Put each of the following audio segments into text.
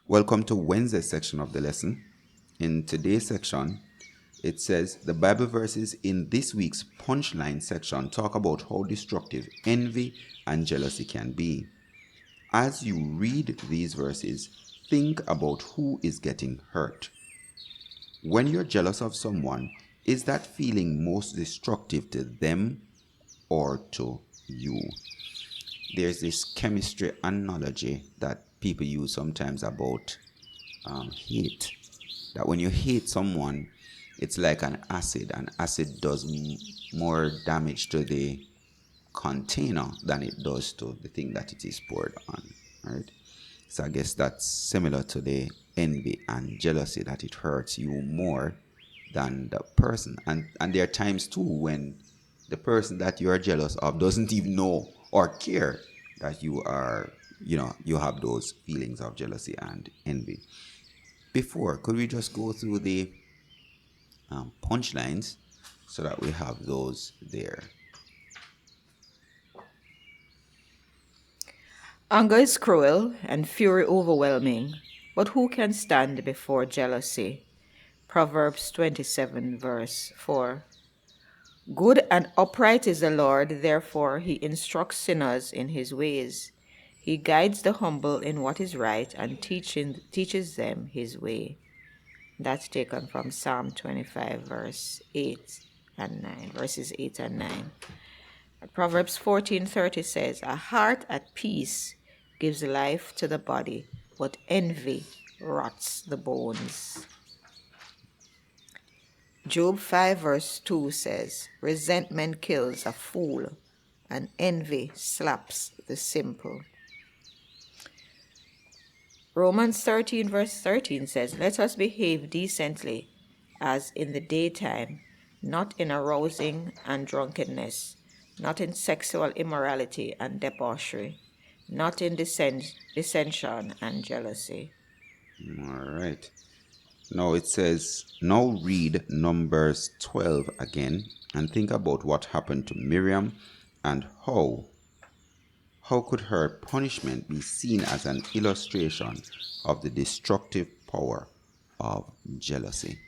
Welcome to Wednesday section of the lesson. In today's section, it says the Bible verses in this week's punchline section talk about how destructive envy and jealousy can be. As you read these verses, think about who is getting hurt. When you're jealous of someone, is that feeling most destructive to them or to you? There's this chemistry analogy that people use sometimes about hate. That when you hate someone, it's like an acid. An acid does more damage to the container than it does to the thing that it is poured on. Right? So I guess that's similar to the envy and jealousy, that it hurts you more than the person. And there are times too when the person that you are jealous of doesn't even know or care that you are, you have those feelings of jealousy and envy. Before, could we just go through the punchlines so that we have those there? Anger is cruel and fury overwhelming, but who can stand before jealousy? Proverbs 27, verse 4. Good and upright is the Lord, therefore he instructs sinners in his ways. He guides the humble in what is right and teaches them his way. That's taken from Psalm 25, verses 8 and 9. Proverbs 14:30 says, "A heart at peace gives life to the body, but envy rots the bones." Job 5 verse 2 says, "Resentment kills a fool, and envy slaps the simple." Romans 13 verse 13 says, "Let us behave decently as in the daytime, not in arousing and drunkenness, not in sexual immorality and debauchery, not in dissension and jealousy." All right. Now it says, now read Numbers 12 again and think about what happened to Miriam and how could her punishment be seen as an illustration of the destructive power of jealousy?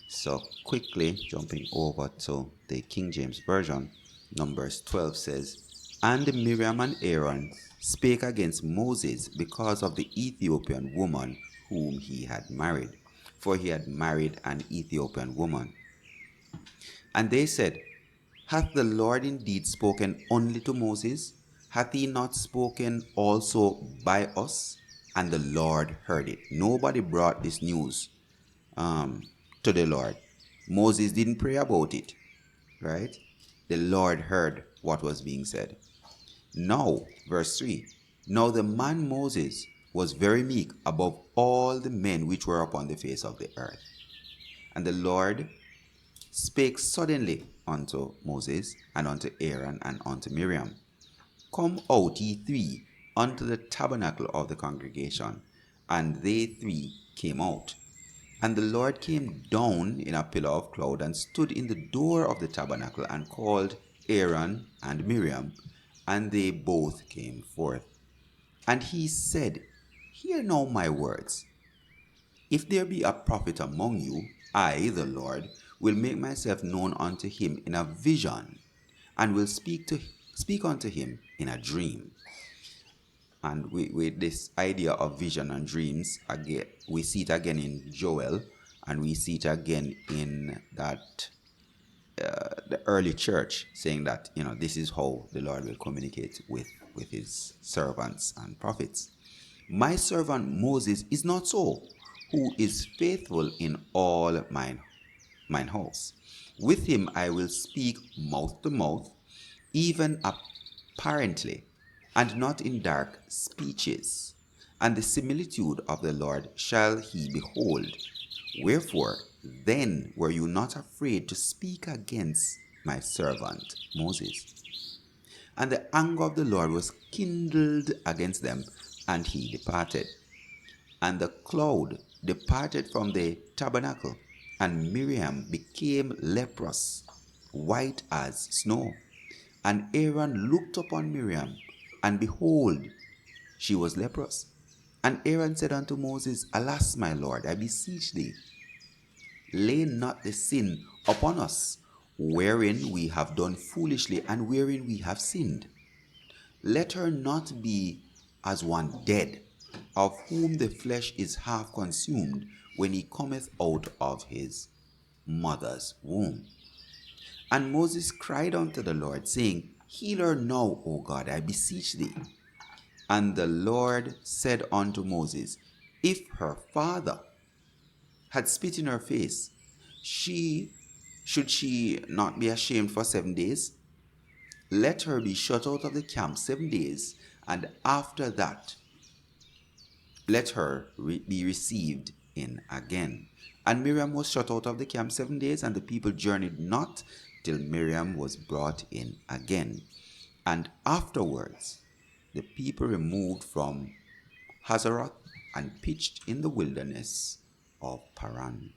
So quickly jumping over to the King James Version, Numbers 12 says, "And Miriam and Aaron spake against Moses because of the Ethiopian woman whom he had married, for he had married an Ethiopian woman. And they said, Hath the Lord indeed spoken only to Moses? Hath he not spoken also by us?" And the Lord heard it. Nobody brought this news to the Lord. Moses didn't pray about it, right? The Lord heard what was being said. Now, verse 3, "Now the man Moses was very meek above all the men which were upon the face of the earth. And the Lord spake suddenly unto Moses, and unto Aaron, and unto Miriam, Come out, ye three, unto the tabernacle of the congregation. And they three came out. And the Lord came down in a pillar of cloud, and stood in the door of the tabernacle, and called Aaron and Miriam, and they both came forth. And he said, Hear now my words. If there be a prophet among you, I, the Lord, will make myself known unto him in a vision, and will speak unto him in a dream." And with this idea of vision and dreams, again, we see it again in Joel, and we see it again in that the early church, saying that this is how the Lord will communicate with his servants and prophets. "My servant Moses is not so, who is faithful in all mine house. With him I will speak mouth to mouth, even apparently, and not in dark speeches. And the similitude of the Lord shall he behold. Wherefore then were you not afraid to speak against my servant Moses? And the anger of the Lord was kindled against them, and he departed. And the cloud departed from the tabernacle, and Miriam became leprous, white as snow. And Aaron looked upon Miriam, and behold, she was leprous. And Aaron said unto Moses, Alas, my Lord, I beseech thee, lay not the sin upon us, wherein we have done foolishly and wherein we have sinned. Let her not be as one dead, of whom the flesh is half consumed when he cometh out of his mother's womb. And Moses cried unto the Lord, saying, Heal her now, O God, I beseech thee. And the Lord said unto Moses, If her father had spit in her face, should she not be ashamed for 7 days? Let her be shut out of the camp 7 days, and after that let her be received in again. And Miriam was shut out of the camp 7 days, and the people journeyed not till Miriam was brought in again. And afterwards the people removed from Hazeroth and pitched in the wilderness of Paran.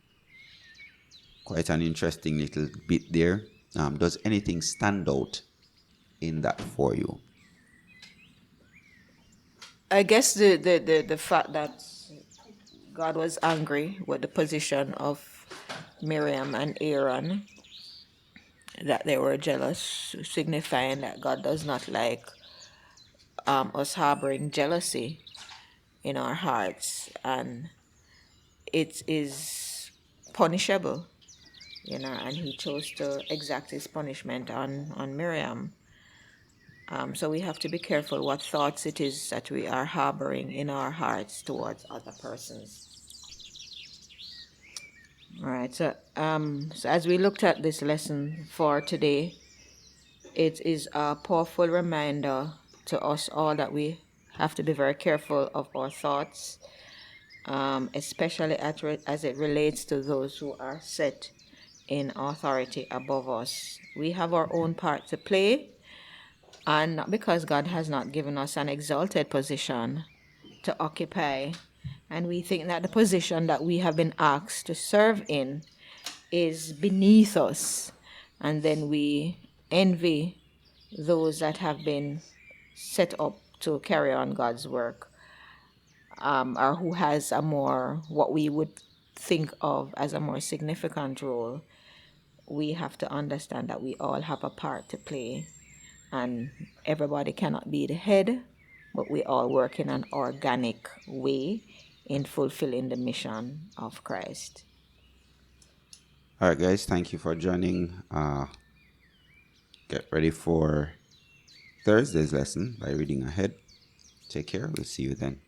Quite an interesting little bit there. Does anything stand out in that for you? I guess the fact that God was angry with the position of Miriam and Aaron, that they were jealous, signifying that God does not like us harboring jealousy in our hearts, and it is punishable, and he chose to exact his punishment on Miriam. So we have to be careful what thoughts it is that we are harboring in our hearts towards other persons. All right. So as we looked at this lesson for today, it is a powerful reminder to us all that we have to be very careful of our thoughts, especially as it relates to those who are set in authority above us. We have our own part to play, and not because God has not given us an exalted position to occupy, and we think that the position that we have been asked to serve in is beneath us, and then we envy those that have been set up to carry on God's work, or who has a more, what we would think of as a more significant role. We have to understand that we all have a part to play, and everybody cannot be the head, but we all work in an organic way in fulfilling the mission of Christ. All right, guys, thank you for joining. Get ready for Thursday's lesson by reading ahead. Take care. We'll see you then.